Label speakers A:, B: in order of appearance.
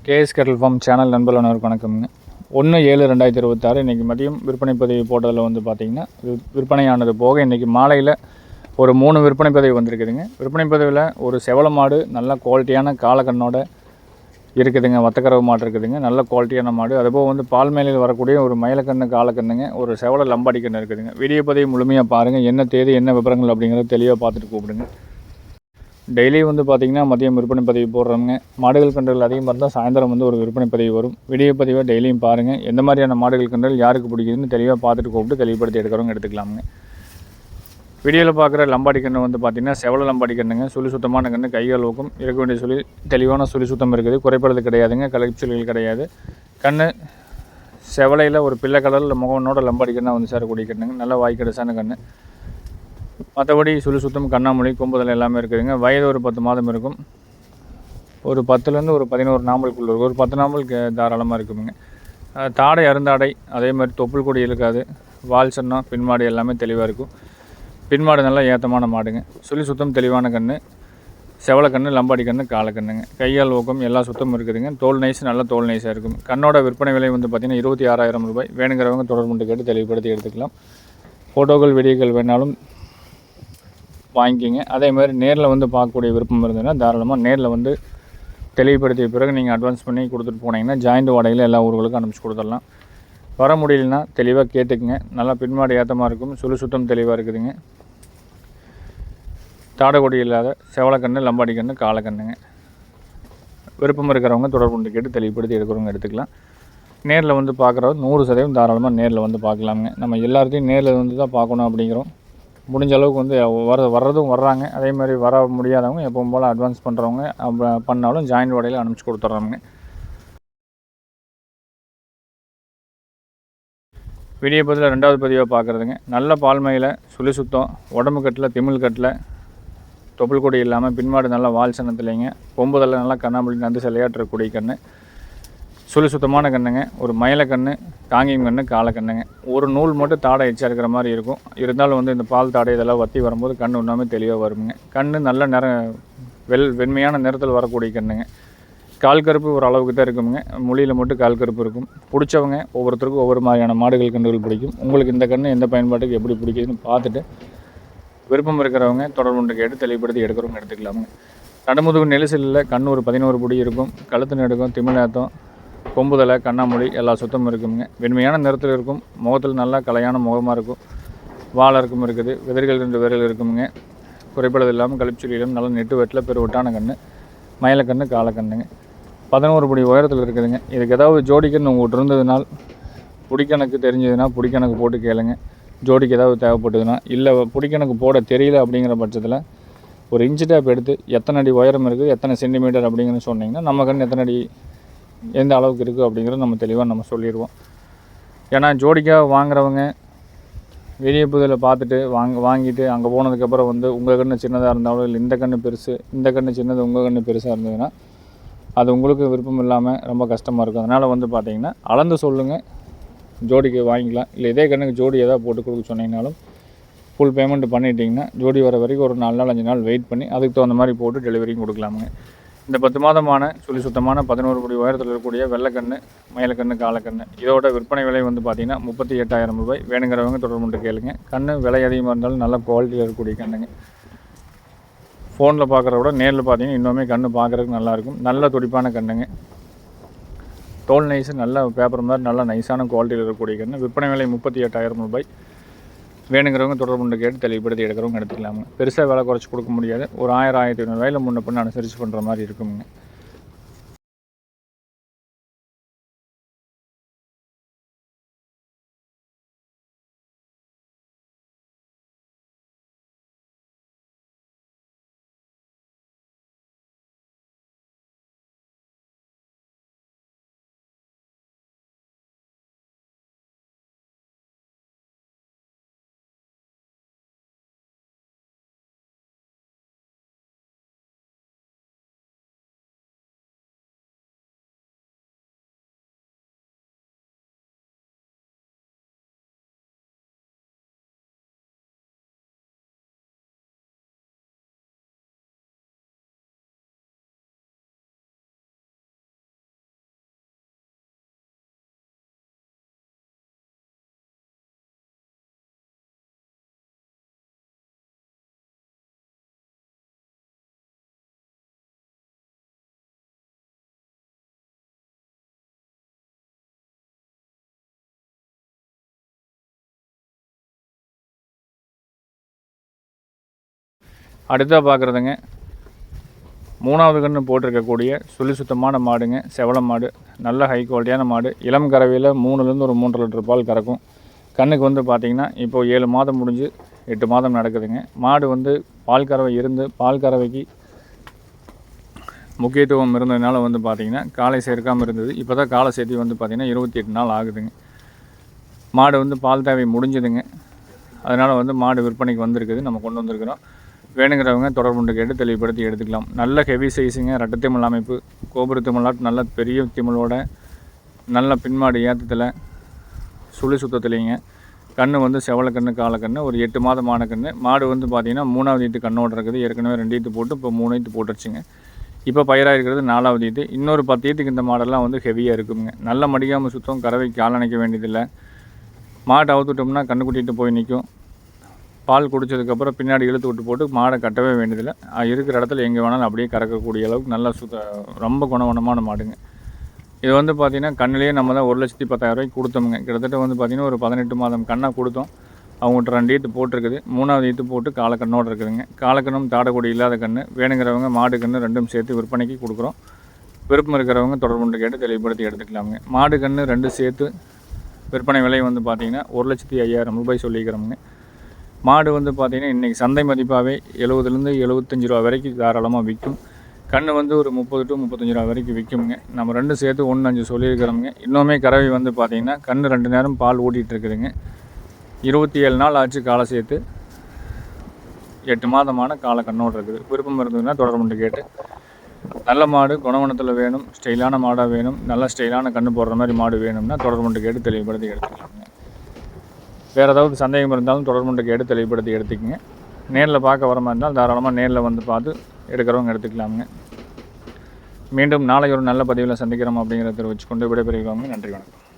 A: KS கேட்டல் form channel நண்பர்கள் அனைவருக்கும் வணக்கம்ங்க. 1/7/2026 இன்றைக்கி மதியம் விற்பனை பதிவு போட்டதில் வந்து பார்த்திங்கன்னா விற்பனையானது போக இன்றைக்கி மாலையில் ஒரு 3 விற்பனை பதிவு வந்திருக்குதுங்க. விற்பனை பதிவில் ஒரு செவல மாடு நல்ல குவாலிட்டியான காலக்கண்ணோட இருக்குதுங்க. வத்தக்கறவு மாடு இருக்குதுங்க, நல்ல குவாலிட்டியான மாடு. அதுபோக வந்து பால் மேலையில் வரக்கூடிய ஒரு மயிலக்கண்ணு காலக்கண்ணுங்க, ஒரு செவல லம்பாடி கண்ணு இருக்குதுங்க. வீடியோ பதிவு முழுமையாக பாருங்கள். என்ன தேதி என்ன விவரங்கள் அப்படிங்கிறத தெளிவாக பார்த்துட்டு கூப்பிடுங்க. டெய்லி வந்து பார்த்திங்கன்னா மதியம் விற்பனை பதிவு போடுறோங்க. மாடுகள் கன்றுகள் அதிகமாக இருந்தால் சாயந்தரம் வந்து ஒரு விற்பனை பதிவு வரும். வீடியோ பதிவை டெய்லியும் பாருங்கள். எந்த மாதிரியான மாடுகள் கன்றுகள் யாருக்கு பிடிக்குதுன்னு தெளிவாக பார்த்துட்டு கூப்பிட்டு தெளிவுபடுத்தி எடுக்கிறவங்க எடுத்துக்கலாமுங்க. வீடியோவில் பார்க்குற லம்பாடி கன்று வந்து பார்த்திங்கன்னா செவல லம்பாடி கண்ணுங்க. சுழி சுத்தமான கன்று, கைகால் ஊக்கம் இருக்க வேண்டிய சுழி தெளிவான சுழி சுத்தம் இருக்குது. குறைப்படுறது கிடையாதுங்க, கலைச்சொலிகள் கிடையாது. கன்று செவலையில் ஒரு பிள்ளை கலரில் முகவனோட லம்பாடி கண்ணாக வந்து சேரக்கூடிய கண்ணுங்க. நல்ல வாய்க்கடைசான கன்று. மற்றபடி சுழி சுத்தம், கண்ணாமொழி, கொம்புதல் எல்லாமே இருக்குதுங்க. வயது ஒரு 10 மாதம் இருக்கும். ஒரு 10லேருந்து ஒரு 11 நாம்பலுக்குள்ள இருக்கும். ஒரு 10 நாம்பல் தாராளமாக இருக்குதுங்க. தாடை அருந்தாடை, அதே மாதிரி தொப்புள் கொடி இருக்காது. வால் சன்னம், பின்மாடு எல்லாமே தெளிவாக இருக்கும். பின்மாடு நல்லா ஏற்றமான மாடுங்க. சுழி சுத்தம் தெளிவான கன்று, செவலக்கன்று, லம்பாடி கன்று, காலக்கண்ணுங்க. கையால் ஊக்கம் எல்லா சுத்தமும் இருக்குதுங்க. தோல் நைஸ், நல்ல தோல் நைஸாக இருக்கும். கண்ணோட விற்பனை விலை வந்து பார்த்திங்கன்னா 26,000 ரூபாய். வேணுங்கிறவங்க தொடர்பு கொண்டு கேட்டு தெளிவுபடுத்தி எடுத்துக்கலாம். ஃபோட்டோக்கள் வீடியோக்கள் வேணாலும் வாங்கிக்கிங்க. அதே மாதிரி நேரில் வந்து பார்க்கக்கூடிய விருப்பம் இருந்ததுன்னா தாராளமாக நேரில் வந்து தெளிவுபடுத்திய பிறகு நீங்கள் அட்வான்ஸ் பண்ணி கொடுத்துட்டு போனீங்கன்னா ஜாயிண்ட் வாடகையில் எல்லா ஊர்களுக்கும் அனுப்பிச்சி கொடுத்துடலாம். வர முடியலன்னா தெளிவாக கேட்டுக்குங்க. நல்லா பின்மாடு ஏற்றமாக இருக்கும். சுழி சுத்தம் தெளிவாக இருக்குதுங்க. தாடகொடி இல்லாத செவலக்கன்று, லம்பாடி கன்று, காலக்கண்ணுங்க. விருப்பம் இருக்கிறவங்க தொடர்பு கொண்டு கேட்டு தெளிவுபடுத்தி எடுக்கிறவங்க எடுத்துக்கலாம். நேரில் வந்து பார்க்குறவங்க 100% தாராளமாக நேரில் வந்து பார்க்கலாமுங்க. நம்ம எல்லாத்தையும் நேரில் வந்து தான் பார்க்கணும் அப்படிங்கிறோம். முடிஞ்ச அளவுக்கு வந்து வர்றதும் வர்றாங்க. அதே மாதிரி வர முடியாதவங்க எப்பவும் போல் அட்வான்ஸ் பண்ணுறவங்க பண்ணாலும் ஜாயிண்ட் வாடகையில் அனுப்பிச்சி கொடுத்துட்றாங்க. வீடியோ பதிவில் 2வது பதிவாக பார்க்குறதுங்க. நல்ல பால்மையில் சுழி சுத்தம், உடம்பு கட்டில், திமிழ் கட்டில், தொப்புள் கொடி இல்லாமல் பின்மாடு நல்லா வால் சனத்துலேங்க, கொம்புதலில் நல்லா கண்ணாமொழி நந்து சிலையாற்றக்கூடிய கன்று, சுழி சுத்தமான கண்ணுங்க. ஒரு மயிலக்கன்று, காங்கியம் கன்று, காலக்கண்ணுங்க. ஒரு நூல் மட்டும் தாடை எச்சா இருக்கிற மாதிரி இருக்கும். இருந்தாலும் வந்து இந்த பால் தாடை இதெல்லாம் வற்றி வரும்போது கன்று இன்னுமே தெளிவாக வருங்க. கன்று நல்ல வெண்மையான நிறத்தில் வரக்கூடிய கண்ணுங்க. கால் கருப்பு ஒரு அளவுக்கு தான் இருக்குங்க. மொழியில் மட்டும் கால் கருப்பு இருக்கும். பிடிச்சவங்க ஒவ்வொருத்தருக்கும் ஒவ்வொரு மாதிரியான மாடுகள் கன்றுகள் பிடிக்கும். உங்களுக்கு இந்த கன்று எந்த பயன்பாட்டுக்கு எப்படி பிடிக்குதுன்னு பார்த்துட்டு விருப்பம் இருக்கிறவங்க தொடர்பு கொண்டு கேட்டு தெளிவுபடுத்தி எடுக்கிறவங்க எடுத்துக்கலாமுங்க. நடுமுதுகு நெரிசலில் கன்று ஒரு 11 பிடி இருக்கும். கழுத்து நெடுக்கும், திமிழாத்தம், கொம்புதலை, கண்ணாமொழி எல்லா சுத்தமும் இருக்குங்க. வெண்மையான நிறத்தில் இருக்கும். முகத்தில் நல்லா கலையான முகமாக இருக்கும். வாழருக்கும் இருக்குது. விதர்கள் 2 விரல் இருக்குங்க. குறைபாடு இல்லாமல் கழிச்சொலியிலும் நல்ல நெட்டு வெட்டில் பெருவட்டான கன்று, மயிலக்கன்று, காலக்கண்ணுங்க. 11 படி உயரத்தில் இருக்குதுங்க. இதுக்கு ஏதாவது ஜோடிக்கன்று உங்கள்கிட்ட இருந்ததுனால் புடிக்கணக்கு தெரிஞ்சதுன்னா புடிக்கணக்கு போட்டு கேளுங்க. ஜோடிக்கு ஏதாவது தேவைப்பட்டதுன்னா, இல்லை புடிக்கணக்கு போட தெரியல அப்படிங்கிற பட்சத்தில் ஒரு இன்ச்சு டேப் எடுத்து எத்தனை அடி உயரம் இருக்குது, எத்தனை சென்டிமீட்டர் அப்படிங்கிறது சொன்னிங்கன்னா நம்ம கன்று எத்தனை அடி எந்த அளவுக்கு இருக்குது அப்படிங்கிறத நம்ம தெளிவாக நம்ம சொல்லிடுவோம். ஏன்னா ஜோடிக்காக வாங்குறவங்க வெளியே புதில் பார்த்துட்டு வாங்கிட்டு அங்கே போனதுக்கப்புறம் வந்து உங்கள் கன்று சின்னதாக இருந்தாலும், இல்லை இந்த கன்று பெருசு, இந்த கன்று சின்னது, உங்கள் கன்று பெருசாக இருந்ததுன்னா அது உங்களுக்கு விருப்பம் இல்லாமல் ரொம்ப கஷ்டமாக இருக்கும். அதனால் வந்து பார்த்திங்கன்னா அளந்து சொல்லுங்கள், ஜோடிக்கு வாங்கிக்கலாம். இல்லை இதே கண்ணுக்கு ஜோடி எதாவது போட்டு கொடுக்க சொன்னீங்கனாலும் ஃபுல் பேமெண்ட் பண்ணிட்டீங்கன்னா ஜோடி வர வரைக்கும் ஒரு 4 நாள் 5 நாள் வெயிட் பண்ணி அதுக்கு தகுந்த மாதிரி போட்டு டெலிவரியும் கொடுக்கலாமுங்க. இந்த 10 மாதமான சுழி சுத்தமான 11 படி உயரத்தில் இருக்கக்கூடிய வெள்ளைக்கன்று, மயிலக்கன்று, காலக்கன்று இதோட விற்பனை விலை வந்து பார்த்திங்கன்னா 38,000 ரூபாய். வேணுங்கிறவங்க தொடர்பு கொண்டு கேளுங்க. கன்று விலை அதிகமாக இருந்தாலும் நல்ல குவாலிட்டியில் இருக்கக்கூடிய கண்ணுங்க. ஃபோனில் பார்க்குறத விட நேரில் பார்த்தீங்கன்னா இன்னுமே கன்று பார்க்குறதுக்கு நல்லாயிருக்கும். நல்ல துடிப்பான கண்ணுங்க. தோல் நைஸு நல்ல பேப்பர் மாதிரி நல்ல நைஸான குவாலிட்டியில் இருக்கக்கூடிய கன்று. விற்பனை விலை 38,000 ரூபாய். வேணுங்கிறவங்க தொடர்பு கொண்டு கேட்டு தெளிவுபடுத்தி எடுக்கிறவங்க எடுத்துக்கலாமுங்க. பெருசாக விலை குறைச்சி கொடுக்க முடியாது. ஒரு 1000, 1500 ரூபாயில் முன்ன பின்ன அனுசரித்து பண்ணுற மாதிரி இருக்குங்க. அடுத்ததாக பார்க்குறதுங்க 3வது கன்று போட்டிருக்கக்கூடிய சுழி சுத்தமான மாடுங்க. செவள மாடு, நல்ல ஹை குவாலிட்டியான மாடு. இளம் கறவையில் 3லேருந்து ஒரு 3.5 லிட்டர் பால் கறக்கும். கண்ணுக்கு வந்து பார்த்திங்கன்னா இப்போது 7 மாதம் முடிஞ்சு 8 மாதம் நடக்குதுங்க. மாடு வந்து பால் கறவை இருந்து பால் கறவைக்கு முக்கியத்துவம் இருந்ததுனால வந்து பார்த்திங்கன்னா காலை சேர்க்காமல் இருந்தது. இப்போ தான் காலை சேர்த்தி வந்து பார்த்திங்கன்னா 28 நாள் ஆகுதுங்க. மாடு வந்து பால் தேவை முடிஞ்சுதுங்க. அதனால் வந்து மாடு விற்பனைக்கு வந்திருக்குது, நம்ம கொண்டு வந்திருக்கிறோம். வேணுங்கிறவங்க தொடர்புண்டு கேட்டு தெளிவுபடுத்தி எடுத்துக்கலாம். நல்ல ஹெவி சைஸுங்க. ரெட்டத்திமல் அமைப்பு, கோபுர திமலாட்டு நல்ல பெரிய திமலோட நல்ல பின்மாடு ஏற்றத்தில் சுழி சுத்தத்துலேங்க. கன்று வந்து செவலை கன்று, காலக்கன்று, ஒரு 8 மாதமான கன்று. மாடு வந்து பார்த்திங்கன்னா 3வது ஈத்து கண்ணோடு இருக்குது. ஏற்கனவே 2 ஈத்து போட்டு இப்போ 3 ஈத்து போட்டுருச்சுங்க. இப்போ பயிராக இருக்கிறது 4வது ஈத்து. இன்னொரு 10 ஈத்துக்கு இந்த மாடெல்லாம் வந்து ஹெவியாக இருக்குங்க. நல்ல மடிக்காமல் சுத்தம், கறவைக்கு கால் அணைக்க வேண்டியதில்லை. மாட்டை அவுத்துட்டோம்னா கண்ணு கூட்டிகிட்டு போய் நிற்கும். பால் குடித்ததுக்கப்புறம் பின்னாடி இழுத்து விட்டு போட்டு மாடை கட்டவே வேண்டியதில்லை. இருக்கிற இடத்துல எங்கே வேணாலும் அப்படியே கறக்கக்கூடிய அளவுக்கு நல்லா ரொம்ப குணவனமான மாடுங்க. இது வந்து பார்த்திங்கன்னா கண்ணிலேயே நம்ம தான் 1,10,000 கொடுத்தோமுங்க. கிட்டத்தட்ட வந்து பார்த்திங்கன்னா ஒரு 18 மாதம் கண்ணாக கொடுத்தோம். அவங்கள்ட்ட 2 ஈத்து போட்டிருக்குது. 3வது ஈத்து போட்டு காலக்கண்ணோடு இருக்குதுங்க. காலக்கண்ணும் தாடக்கூடிய இல்லாத கன்று. வேணுங்கிறவங்க மாடு கன்று ரெண்டும் சேர்த்து விற்பனைக்கு கொடுக்குறோம். விருப்பம் இருக்கிறவங்க தொடர்புண்டு கேட்டு தெளிவுபடுத்தி எடுத்துக்கலாமுங்க. மாடு கன்று 2 சேர்த்து விற்பனை விலை வந்து பார்த்திங்கன்னா 1,05,000 ரூபாய் சொல்லிக்கிறோமுங்க. மாடு வந்து பார்த்திங்கன்னா இன்றைக்கி சந்தை மதிப்பாகவே 70லேருந்து 75 ரூபா வரைக்கும் தாராளமாக விற்கும். கன்று வந்து ஒரு 30 to 35 ரூபா வரைக்கும் விற்குமுங்க. நம்ம 2 சேர்த்து 1,5 சொல்லியிருக்கிறோமுங்க. இன்னுமே கறவை வந்து பார்த்திங்கன்னா கன்று 2 நேரம் பால் ஓட்டிகிட்டு இருக்குதுங்க. 27 நாள் ஆச்சு காலை சேர்த்து. 8 மாதமான காலை கண்ணோடு இருக்குது. விருப்பம் இருந்ததுன்னா தொடர்புண்டு கேட்டு. நல்ல மாடு குணவனத்தில் வேணும், ஸ்டைலான மாடாக வேணும், நல்ல ஸ்டைலான கன்று போடுற மாதிரி மாடு வேணும்னா தொடர்புண்டு கேட்டு தெளிவுபடுத்தி எடுத்துக்கலாமுங்க. வேறு ஏதாவது சந்தேகம் இருந்தாலும் தொடர்புண்டு கேட்டு தெளிவுபடுத்தி எடுத்துக்கங்க. நேரில் பார்க்க வர மாதிரி இருந்தால் தாராளமாக நேரில் வந்து பார்த்து எடுக்கிறவங்க எடுத்துக்கலாமுங்க. மீண்டும் நாளை ஒரு நல்ல பதிவில் சந்திக்கிறோம் அப்படிங்கிறத வச்சுக்கொண்டு விடைபெறுகிறோங்க. நன்றி, வணக்கம்.